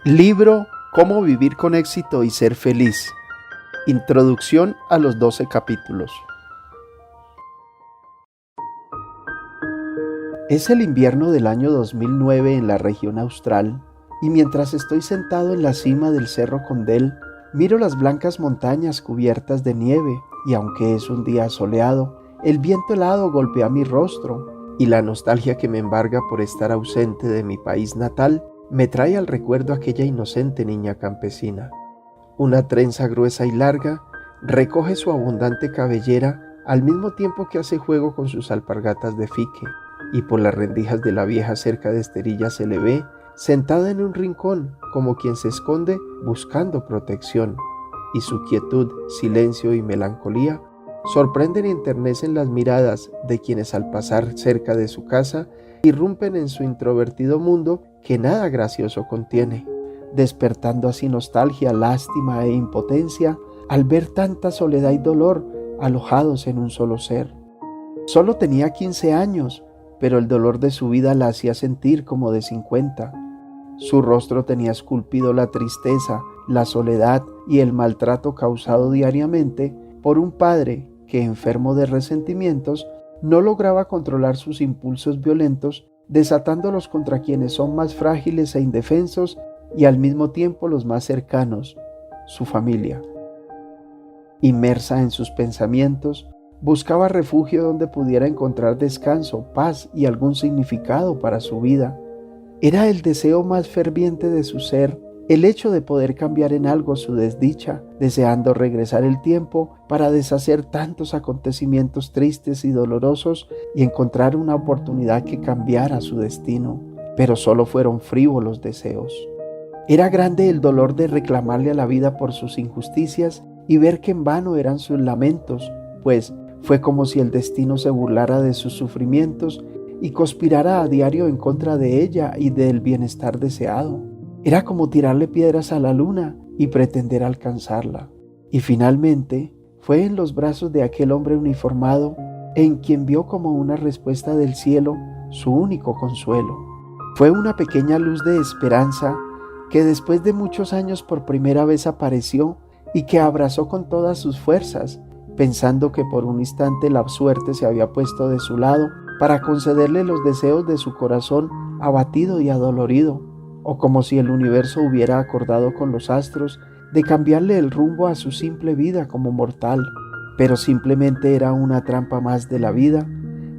Libro Cómo vivir con éxito y ser feliz. Introducción a los 12 capítulos. Es el invierno del año 2009 en la región austral, y mientras estoy sentado en la cima del Cerro Condell, miro las blancas montañas cubiertas de nieve, y aunque es un día soleado, el viento helado golpea mi rostro, y la nostalgia que me embarga por estar ausente de mi país natal me trae al recuerdo aquella inocente niña campesina. Una trenza gruesa y larga recoge su abundante cabellera al mismo tiempo que hace juego con sus alpargatas de fique, y por las rendijas de la vieja cerca de esterilla se le ve sentada en un rincón como quien se esconde buscando protección, y su quietud, silencio y melancolía sorprenden y enternecen las miradas de quienes al pasar cerca de su casa irrumpen en su introvertido mundo que nada gracioso contiene, despertando así nostalgia, lástima e impotencia al ver tanta soledad y dolor alojados en un solo ser. Solo tenía 15 años, pero el dolor de su vida la hacía sentir como de 50. Su rostro tenía esculpido la tristeza, la soledad y el maltrato causado diariamente por un padre que, enfermo de resentimientos, no lograba controlar sus impulsos violentos, desatándolos contra quienes son más frágiles e indefensos y al mismo tiempo los más cercanos, su familia. Inmersa en sus pensamientos, buscaba refugio donde pudiera encontrar descanso, paz y algún significado para su vida. Era el deseo más ferviente de su ser, el hecho de poder cambiar en algo su desdicha, deseando regresar el tiempo para deshacer tantos acontecimientos tristes y dolorosos y encontrar una oportunidad que cambiara su destino. Pero solo fueron frívolos deseos. Era grande el dolor de reclamarle a la vida por sus injusticias y ver que en vano eran sus lamentos, pues fue como si el destino se burlara de sus sufrimientos y conspirara a diario en contra de ella y del bienestar deseado. Era como tirarle piedras a la luna y pretender alcanzarla. Y finalmente fue en los brazos de aquel hombre uniformado en quien vio como una respuesta del cielo su único consuelo. Fue una pequeña luz de esperanza que después de muchos años por primera vez apareció y que abrazó con todas sus fuerzas, pensando que por un instante la suerte se había puesto de su lado para concederle los deseos de su corazón abatido y adolorido, o como si el universo hubiera acordado con los astros de cambiarle el rumbo a su simple vida como mortal, pero simplemente era una trampa más de la vida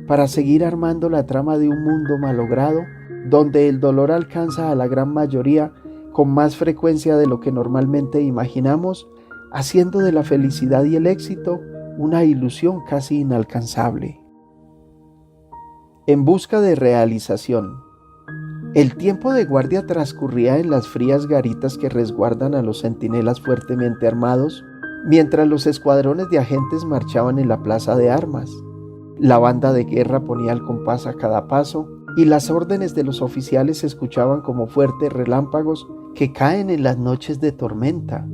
para seguir armando la trama de un mundo malogrado donde el dolor alcanza a la gran mayoría con más frecuencia de lo que normalmente imaginamos, haciendo de la felicidad y el éxito una ilusión casi inalcanzable. En busca de realización. El tiempo de guardia transcurría en las frías garitas que resguardan a los centinelas fuertemente armados, mientras los escuadrones de agentes marchaban en la plaza de armas. La banda de guerra ponía el compás a cada paso y las órdenes de los oficiales se escuchaban como fuertes relámpagos que caen en las noches de tormenta,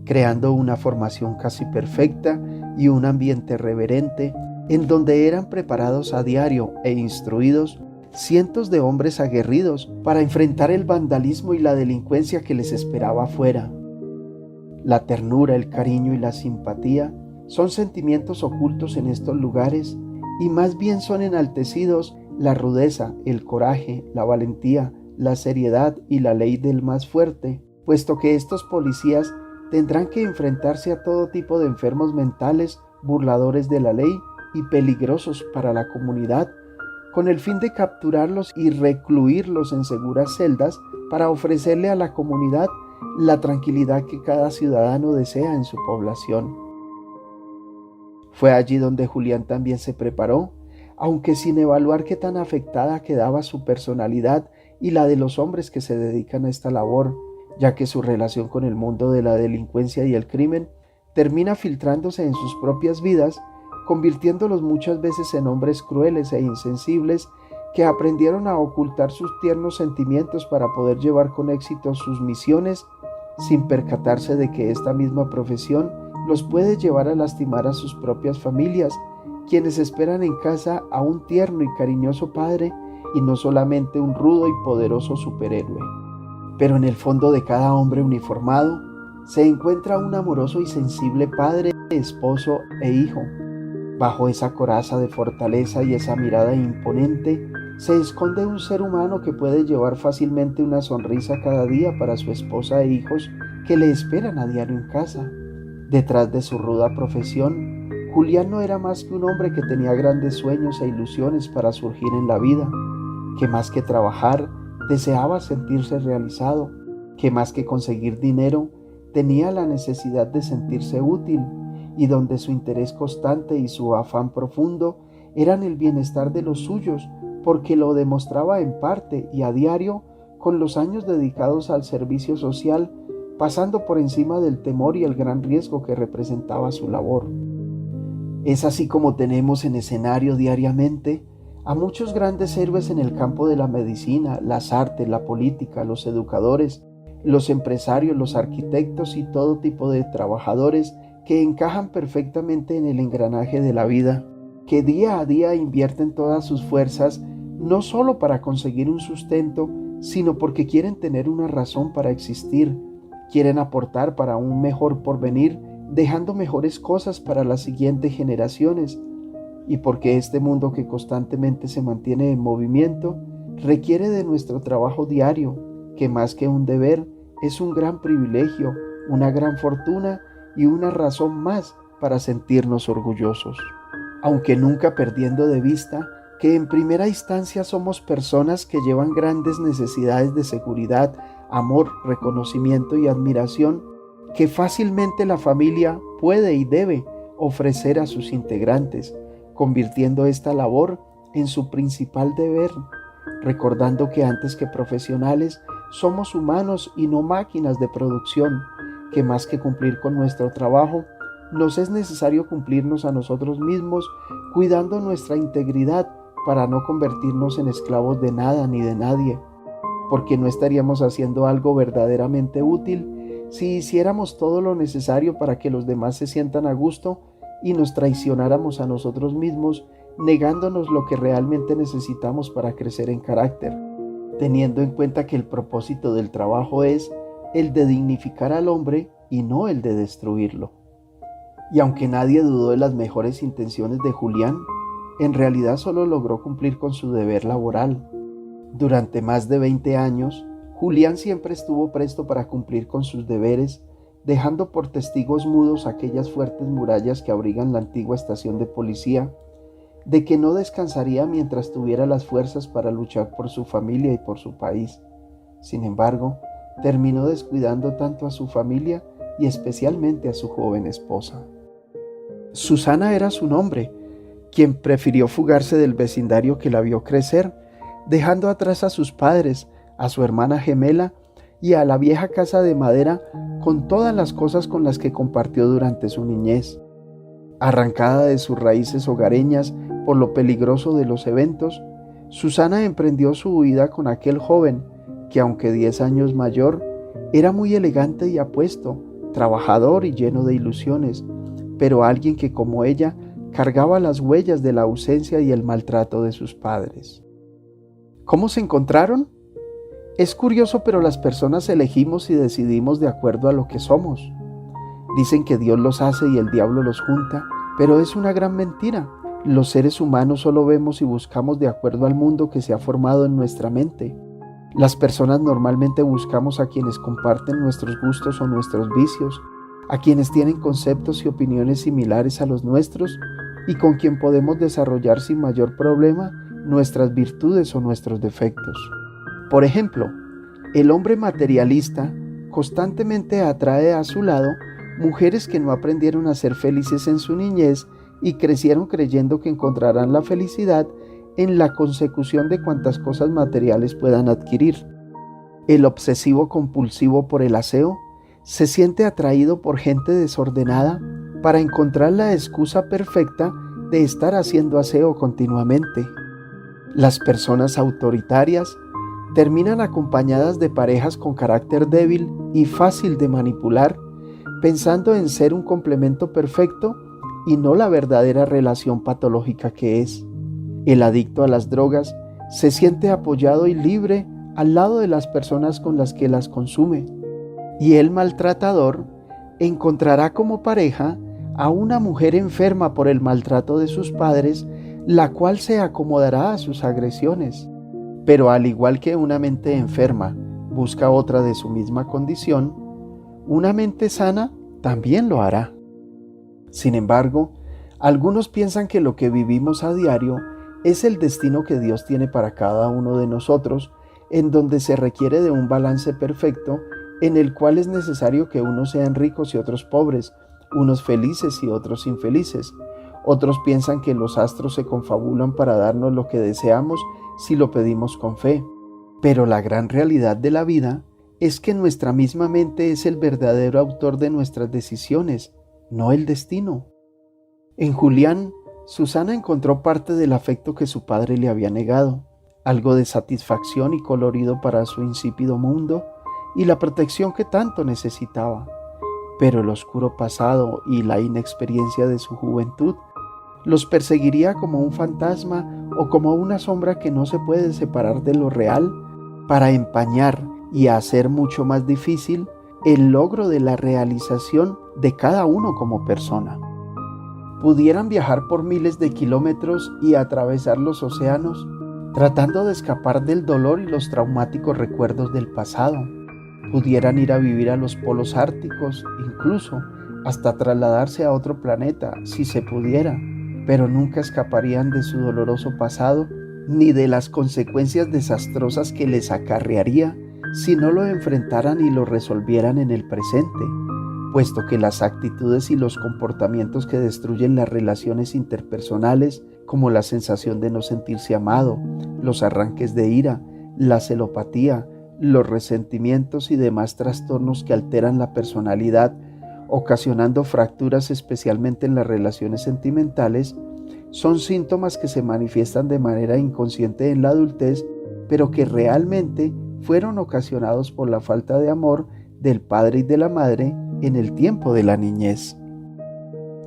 creando una formación casi perfecta y un ambiente reverente en donde eran preparados a diario e instruidos cientos de hombres aguerridos para enfrentar el vandalismo y la delincuencia que les esperaba afuera. La ternura, el cariño y la simpatía son sentimientos ocultos en estos lugares y más bien son enaltecidos la rudeza, el coraje, la valentía, la seriedad y la ley del más fuerte, puesto que estos policías tendrán que enfrentarse a todo tipo de enfermos mentales, burladores de la ley y peligrosos para la comunidad, con el fin de capturarlos y recluirlos en seguras celdas para ofrecerle a la comunidad la tranquilidad que cada ciudadano desea en su población. Fue allí donde Julián también se preparó, aunque sin evaluar qué tan afectada quedaba su personalidad y la de los hombres que se dedican a esta labor, ya que su relación con el mundo de la delincuencia y el crimen termina filtrándose en sus propias vidas, convirtiéndolos muchas veces en hombres crueles e insensibles que aprendieron a ocultar sus tiernos sentimientos para poder llevar con éxito sus misiones sin percatarse de que esta misma profesión los puede llevar a lastimar a sus propias familias, quienes esperan en casa a un tierno y cariñoso padre y no solamente un rudo y poderoso superhéroe. Pero en el fondo de cada hombre uniformado se encuentra un amoroso y sensible padre, esposo e hijo. Bajo esa coraza de fortaleza y esa mirada imponente se esconde un ser humano que puede llevar fácilmente una sonrisa cada día para su esposa e hijos que le esperan a diario en casa. Detrás de su ruda profesión, Julián no era más que un hombre que tenía grandes sueños e ilusiones para surgir en la vida, que más que trabajar, deseaba sentirse realizado, que más que conseguir dinero, tenía la necesidad de sentirse útil, y donde su interés constante y su afán profundo eran el bienestar de los suyos, porque lo demostraba en parte y a diario con los años dedicados al servicio social, pasando por encima del temor y el gran riesgo que representaba su labor. Es así como tenemos en escenario diariamente a muchos grandes héroes en el campo de la medicina, las artes, la política, los educadores, los empresarios, los arquitectos y todo tipo de trabajadores que encajan perfectamente en el engranaje de la vida, que día a día invierten todas sus fuerzas no solo para conseguir un sustento, sino porque quieren tener una razón para existir, quieren aportar para un mejor porvenir, dejando mejores cosas para las siguientes generaciones, y porque este mundo que constantemente se mantiene en movimiento requiere de nuestro trabajo diario, que más que un deber es un gran privilegio, una gran fortuna y una razón más para sentirnos orgullosos. Aunque nunca perdiendo de vista que en primera instancia somos personas que llevan grandes necesidades de seguridad, amor, reconocimiento y admiración, que fácilmente la familia puede y debe ofrecer a sus integrantes, convirtiendo esta labor en su principal deber, recordando que antes que profesionales somos humanos y no máquinas de producción, que más que cumplir con nuestro trabajo, nos es necesario cumplirnos a nosotros mismos, cuidando nuestra integridad para no convertirnos en esclavos de nada ni de nadie, porque no estaríamos haciendo algo verdaderamente útil si hiciéramos todo lo necesario para que los demás se sientan a gusto y nos traicionáramos a nosotros mismos, negándonos lo que realmente necesitamos para crecer en carácter, teniendo en cuenta que el propósito del trabajo es el de dignificar al hombre y no el de destruirlo. Y aunque nadie dudó de las mejores intenciones de Julián, en realidad solo logró cumplir con su deber laboral. Durante más de 20 años, Julián siempre estuvo presto para cumplir con sus deberes, dejando por testigos mudos aquellas fuertes murallas que abrigan la antigua estación de policía, de que no descansaría mientras tuviera las fuerzas para luchar por su familia y por su país. Sin embargo, terminó descuidando tanto a su familia y especialmente a su joven esposa. Susana era su nombre, quien prefirió fugarse del vecindario que la vio crecer, dejando atrás a sus padres, a su hermana gemela y a la vieja casa de madera con todas las cosas con las que compartió durante su niñez. Arrancada de sus raíces hogareñas por lo peligroso de los eventos, Susana emprendió su huida con aquel joven que, aunque 10 años mayor, era muy elegante y apuesto, trabajador y lleno de ilusiones, pero alguien que, como ella, cargaba las huellas de la ausencia y el maltrato de sus padres. ¿Cómo se encontraron? Es curioso, pero las personas elegimos y decidimos de acuerdo a lo que somos. Dicen que Dios los hace y el diablo los junta, pero es una gran mentira. Los seres humanos solo vemos y buscamos de acuerdo al mundo que se ha formado en nuestra mente. Las personas normalmente buscamos a quienes comparten nuestros gustos o nuestros vicios, a quienes tienen conceptos y opiniones similares a los nuestros y con quien podemos desarrollar sin mayor problema nuestras virtudes o nuestros defectos. Por ejemplo, el hombre materialista constantemente atrae a su lado mujeres que no aprendieron a ser felices en su niñez y crecieron creyendo que encontrarán la felicidad en la consecución de cuantas cosas materiales puedan adquirir. El obsesivo compulsivo por el aseo se siente atraído por gente desordenada para encontrar la excusa perfecta de estar haciendo aseo continuamente. Las personas autoritarias terminan acompañadas de parejas con carácter débil y fácil de manipular, pensando en ser un complemento perfecto y no la verdadera relación patológica que es. El adicto a las drogas se siente apoyado y libre al lado de las personas con las que las consume. Y el maltratador encontrará como pareja a una mujer enferma por el maltrato de sus padres, la cual se acomodará a sus agresiones. Pero al igual que una mente enferma busca otra de su misma condición, una mente sana también lo hará. Sin embargo, algunos piensan que lo que vivimos a diario es el destino que Dios tiene para cada uno de nosotros, en donde se requiere de un balance perfecto, en el cual es necesario que unos sean ricos y otros pobres, unos felices y otros infelices. Otros piensan que los astros se confabulan para darnos lo que deseamos si lo pedimos con fe. Pero la gran realidad de la vida es que nuestra misma mente es el verdadero autor de nuestras decisiones, no el destino. En Julián, Susana encontró parte del afecto que su padre le había negado, algo de satisfacción y colorido para su insípido mundo y la protección que tanto necesitaba. Pero el oscuro pasado y la inexperiencia de su juventud los perseguiría como un fantasma o como una sombra que no se puede separar de lo real, para empañar y hacer mucho más difícil el logro de la realización de cada uno como persona. Pudieran viajar por miles de kilómetros y atravesar los océanos, tratando de escapar del dolor y los traumáticos recuerdos del pasado. Pudieran ir a vivir a los polos árticos, incluso hasta trasladarse a otro planeta, si se pudiera, pero nunca escaparían de su doloroso pasado ni de las consecuencias desastrosas que les acarrearía si no lo enfrentaran y lo resolvieran en el presente, puesto que las actitudes y los comportamientos que destruyen las relaciones interpersonales, como la sensación de no sentirse amado, los arranques de ira, la celopatía, los resentimientos y demás trastornos que alteran la personalidad, ocasionando fracturas especialmente en las relaciones sentimentales, son síntomas que se manifiestan de manera inconsciente en la adultez, pero que realmente fueron ocasionados por la falta de amor del padre y de la madre en el tiempo de la niñez.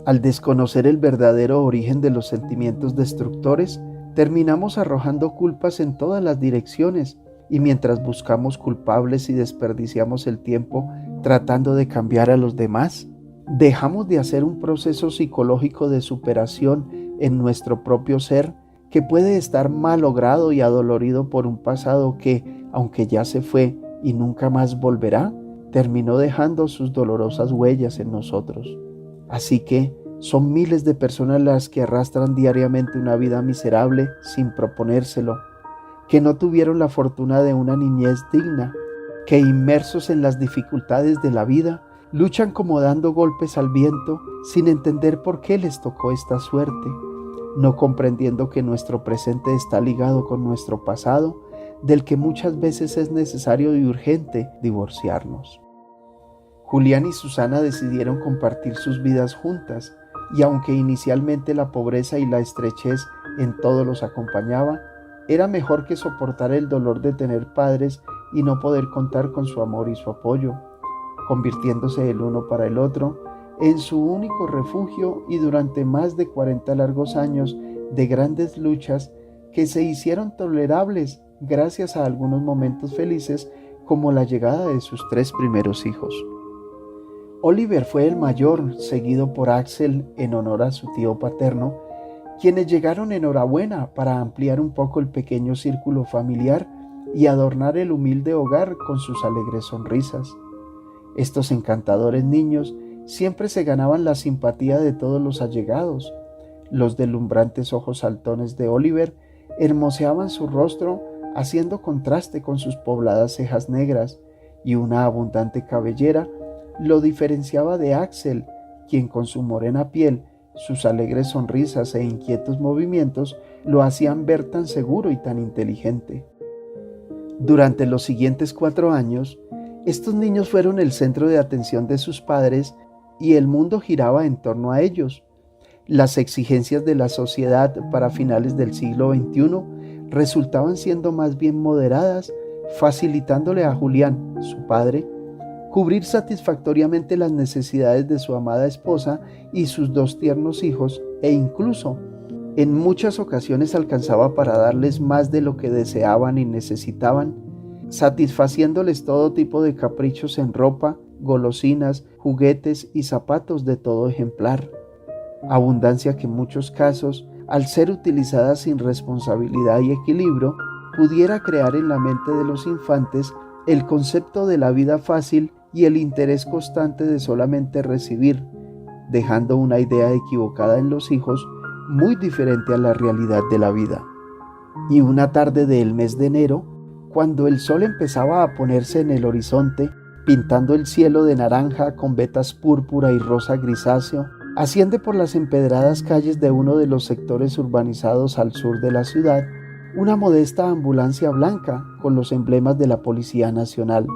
Al desconocer el verdadero origen de los sentimientos destructores, terminamos arrojando culpas en todas las direcciones, y mientras buscamos culpables y desperdiciamos el tiempo tratando de cambiar a los demás, dejamos de hacer un proceso psicológico de superación en nuestro propio ser, que puede estar malogrado y adolorido por un pasado que, aunque ya se fue y nunca más volverá, terminó dejando sus dolorosas huellas en nosotros. Así que son miles de personas las que arrastran diariamente una vida miserable sin proponérselo, que no tuvieron la fortuna de una niñez digna, que inmersos en las dificultades de la vida, luchan como dando golpes al viento sin entender por qué les tocó esta suerte, no comprendiendo que nuestro presente está ligado con nuestro pasado, del que muchas veces es necesario y urgente divorciarnos. Julián y Susana decidieron compartir sus vidas juntas, y aunque inicialmente la pobreza y la estrechez en todo los acompañaba, era mejor que soportar el dolor de tener padres y no poder contar con su amor y su apoyo, convirtiéndose el uno para el otro en su único refugio, y durante más de 40 largos años de grandes luchas que se hicieron tolerables gracias a algunos momentos felices, como la llegada de sus 3 primeros hijos. Oliver fue el mayor, seguido por Axel en honor a su tío paterno, quienes llegaron en enhorabuena para ampliar un poco el pequeño círculo familiar y adornar el humilde hogar con sus alegres sonrisas. Estos encantadores niños siempre se ganaban la simpatía de todos los allegados. Los deslumbrantes ojos saltones de Oliver hermoseaban su rostro, haciendo contraste con sus pobladas cejas negras, y una abundante cabellera lo diferenciaba de Axel, quien con su morena piel, sus alegres sonrisas e inquietos movimientos lo hacían ver tan seguro y tan inteligente. Durante los siguientes 4 años, estos niños fueron el centro de atención de sus padres y el mundo giraba en torno a ellos. Las exigencias de la sociedad para finales del siglo XXI resultaban siendo más bien moderadas, facilitándole a Julián, su padre, cubrir satisfactoriamente las necesidades de su amada esposa y sus 2 tiernos hijos, e incluso en muchas ocasiones alcanzaba para darles más de lo que deseaban y necesitaban, satisfaciéndoles todo tipo de caprichos en ropa, golosinas, juguetes y zapatos de todo ejemplar. Abundancia que en muchos casos, al ser utilizada sin responsabilidad y equilibrio, pudiera crear en la mente de los infantes el concepto de la vida fácil y el interés constante de solamente recibir, dejando una idea equivocada en los hijos muy diferente a la realidad de la vida. Y una tarde del mes de enero, cuando el sol empezaba a ponerse en el horizonte, pintando el cielo de naranja con vetas púrpura y rosa grisáceo, asciende por las empedradas calles de uno de los sectores urbanizados al sur de la ciudad una modesta ambulancia blanca con los emblemas de la Policía Nacional.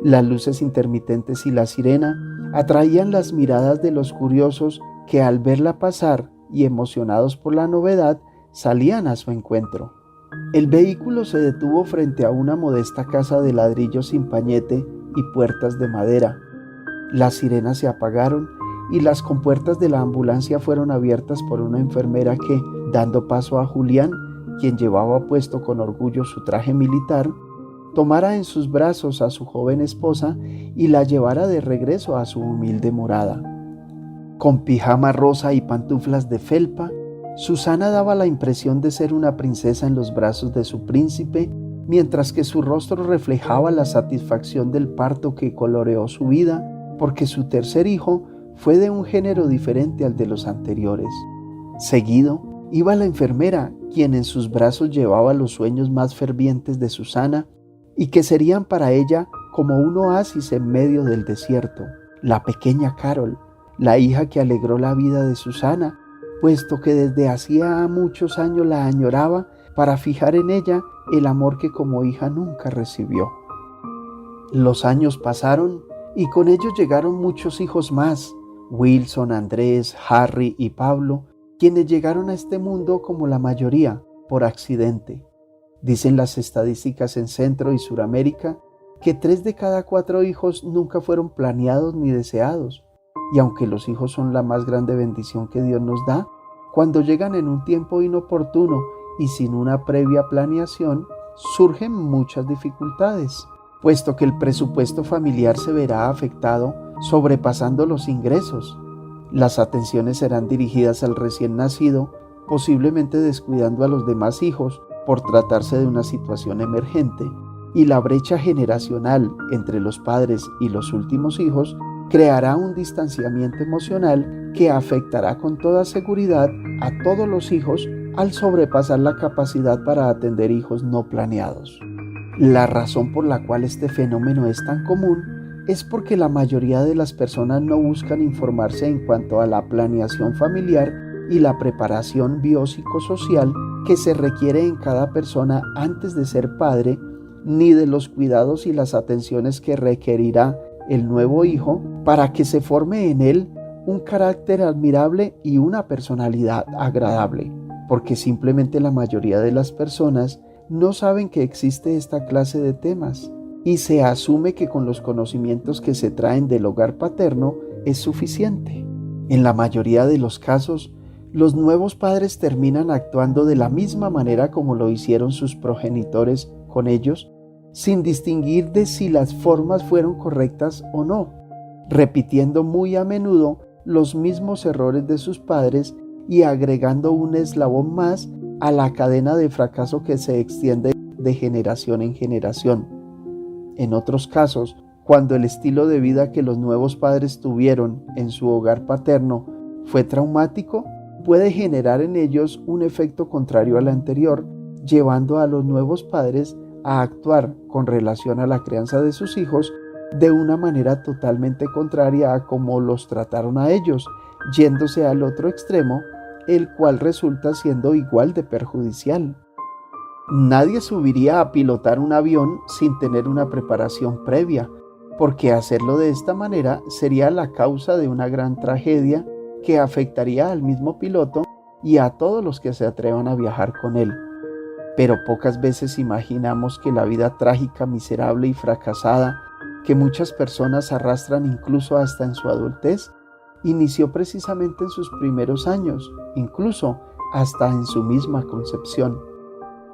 Las luces intermitentes y la sirena atraían las miradas de los curiosos que al verla pasar y emocionados por la novedad salían a su encuentro. El vehículo se detuvo frente a una modesta casa de ladrillo sin pañete y puertas de madera. Las sirenas se apagaron y las compuertas de la ambulancia fueron abiertas por una enfermera que, dando paso a Julián, quien llevaba puesto con orgullo su traje militar, tomara en sus brazos a su joven esposa y la llevara de regreso a su humilde morada. Con pijama rosa y pantuflas de felpa, Susana daba la impresión de ser una princesa en los brazos de su príncipe, mientras que su rostro reflejaba la satisfacción del parto que coloreó su vida, porque su tercer hijo fue de un género diferente al de los anteriores. Seguido, iba la enfermera, quien en sus brazos llevaba los sueños más fervientes de Susana y que serían para ella como un oasis en medio del desierto, la pequeña Carol, la hija que alegró la vida de Susana, puesto que desde hacía muchos años la añoraba para fijar en ella el amor que como hija nunca recibió. Los años pasaron y con ellos llegaron muchos hijos más, Wilson, Andrés, Harry y Pablo, quienes llegaron a este mundo como la mayoría, por accidente. Dicen las estadísticas en Centro y Suramérica que 3 de cada 4 hijos nunca fueron planeados ni deseados. Y aunque los hijos son la más grande bendición que Dios nos da, cuando llegan en un tiempo inoportuno y sin una previa planeación, surgen muchas dificultades, puesto que el presupuesto familiar se verá afectado sobrepasando los ingresos. Las atenciones serán dirigidas al recién nacido, posiblemente descuidando a los demás hijos por tratarse de una situación emergente, y la brecha generacional entre los padres y los últimos hijos creará un distanciamiento emocional que afectará con toda seguridad a todos los hijos al sobrepasar la capacidad para atender hijos no planeados. La razón por la cual este fenómeno es tan común es porque la mayoría de las personas no buscan informarse en cuanto a la planeación familiar y la preparación biopsicosocial que se requiere en cada persona antes de ser padre, ni de los cuidados y las atenciones que requerirá el nuevo hijo para que se forme en él un carácter admirable y una personalidad agradable, porque simplemente la mayoría de las personas no saben que existe esta clase de temas y se asume que con los conocimientos que se traen del hogar paterno es suficiente. En la mayoría de los casos, los nuevos padres terminan actuando de la misma manera como lo hicieron sus progenitores con ellos, sin distinguir de si las formas fueron correctas o no, repitiendo muy a menudo los mismos errores de sus padres y agregando un eslabón más a la cadena de fracaso que se extiende de generación en generación. En otros casos, cuando el estilo de vida que los nuevos padres tuvieron en su hogar paterno fue traumático, puede generar en ellos un efecto contrario al anterior, llevando a los nuevos padres a actuar con relación a la crianza de sus hijos de una manera totalmente contraria a cómo los trataron a ellos, yéndose al otro extremo, el cual resulta siendo igual de perjudicial. Nadie subiría a pilotar un avión sin tener una preparación previa, porque hacerlo de esta manera sería la causa de una gran tragedia que afectaría al mismo piloto y a todos los que se atrevan a viajar con él. Pero pocas veces imaginamos que la vida trágica, miserable y fracasada que muchas personas arrastran incluso hasta en su adultez, inició precisamente en sus primeros años, incluso hasta en su misma concepción.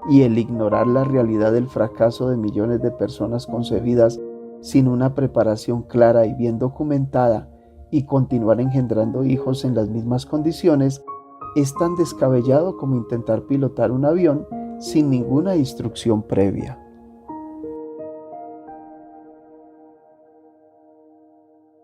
y el ignorar la realidad del fracaso de millones de personas concebidas sin una preparación clara y bien documentada y continuar engendrando hijos en las mismas condiciones es tan descabellado como intentar pilotar un avión sin ninguna instrucción previa.